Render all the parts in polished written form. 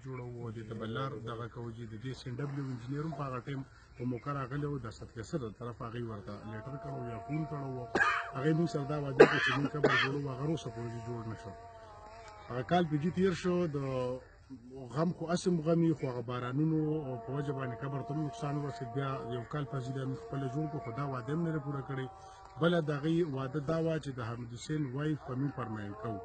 جوړو د بلار دغه کوجی د دې سین ډبلیو انجینیر په هغه ټیم په موقع راغلی و د صدقه د طرف هغې ورته لیټر کړی یا فون کړی و هغې موږ سره دا وعده کړه چې موږ قبر جوړو هغه روسه پورې جوړ نه شو هغه کال پنځه تېر شو د غم خو اسم غمي خو هغه بارانونو په وجه باندې قبر ته نقصان ورسېد بیا یو کال پسې موږ خپله جوړ کړو خو دا وعده هم نه پوره کړې بله د هغې وعده دا وه چې د حامد حسین وایف به موږ پرمایل کوو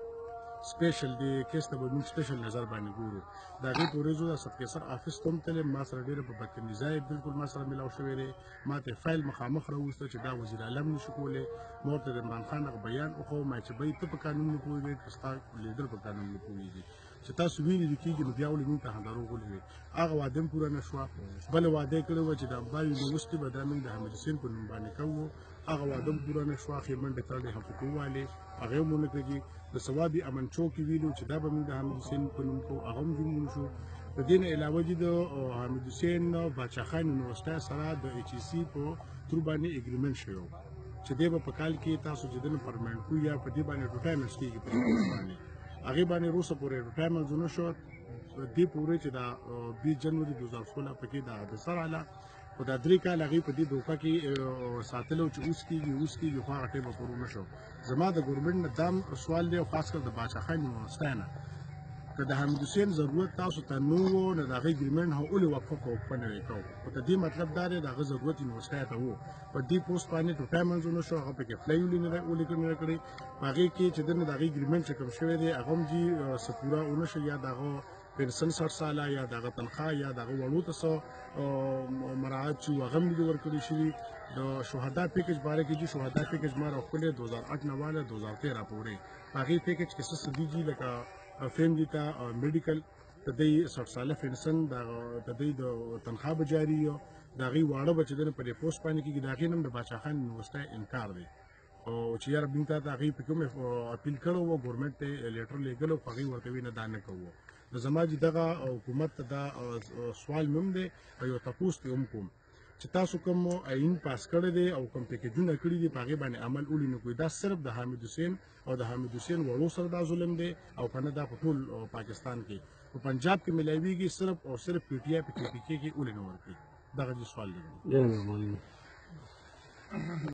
سپیشل د کیس ته به موږ سپیشل نظر باندې ګورو د هغې په ورځو د صدقې سر آفس ته هم تلم ما سره ډېره په بدتمیزۍ بلکل ما سره میلاو شوی دی ما ته فایل مخامخ راووسته چې دا وزیر اعظم نشي کولی ما ورته د عمران خان هغه بیان وښود ما چې بهی ته په قانون نه پوهېږې که ستا لیډر په قانون نه پوهېږي چې تاسو وینې د کېږي نو بیا ولې موږ ته دروغ ولوي هغه وعده هم پوره نه شوه بله وعده یې کړې وه چې د امبا یونیورسټي به دا موږ د حامد حسین په نوم باندې کوو هغه وعده هم پوره نه شوه اخر منډې تړلې حقوق ووالې هغې هم ونه کړي د ثوابي امن چوک ویلو چې دا به موږ د حامد حسین په نوم کوو هغه هم جوړ شو د دې نه علاوه د حامد حسین باچا خان یونیورسټۍ سره د ایچ ای سي په تر باندې اګریمنټ شوی و چې دی به په کال کې تاسو چې دنه پرمنټ کوو یا په دې باندې ریټایرمنټ کېږي په باندې هغې باندې روسه پورې ریټایرمنټ ونه شو دې پورې چې دا 20 جنوري 2016 پکې دا حادثه راغله خو دا 3 کال هغې په دې دوکه کې ساتلو چې اوس کېږي خو هغه ټیمه پوره نه شو زما د ګورنمنټ نه دا سوال دی خاص کر د باچا خان یونیورسټۍ نه که د حامد حسین ضرورت تاسو ته نه و نو د هغې اګریمنټ ولې وقفه نه وی کوو خو د دې مطلب دا دی د هغه ضرورت یونیورسټۍ ته و په دې پوسټ باندې ریټایرمنټ ونه شو هغه پکې اپلای ولیکل نه کړی په هغې کې چې دنه د هغې اګریمنټ چې کوم شوی دی هغه هم چې څه پوره ونه شو یا د هغه پنسن 60 ساله یا دغه تنخواه یا دغه وړو ته څه مراعات چې هغه هم دي ورکړي شوي د شهدا پیکج باره کې چې شهدا پیکج ما راښکلی 2008 نه واله 2013 پورې په هغې پیکج کې څه دیږي لکه فیملي ته میډیکل د دې 60 ساله پنسن د دې د تنخواه به جاري وي د هغې واړه به چې دنه په دې پوسټ باندې کېږي د هغې نه هم د باچا خان یونیورسټۍ انکار دی او چې یاره موږ ته د هغې په کوم اپیل کړی و ګورنمنټ ته لیټر لیږلی خو هغې ورته وي نه دا نه کوو نو زما چې دغه حکومت ته دا سوال مې هم دی او یو تپوس پې هم کوم چې تاسو کوم آئین پاس کړی دی او کوم پیکیجونه کړي دي په هغې باندې عمل ولې نه کوئ دا صرف د حامد حسین او د حامد حسین وړو سره دا ظلم دی او که نه دا په ټول پاکستان کې په پنجاب کې میلاویږي صرف او صرف پی ټي آی په کې پی کې ولې نه ورکوي دغه سوال دی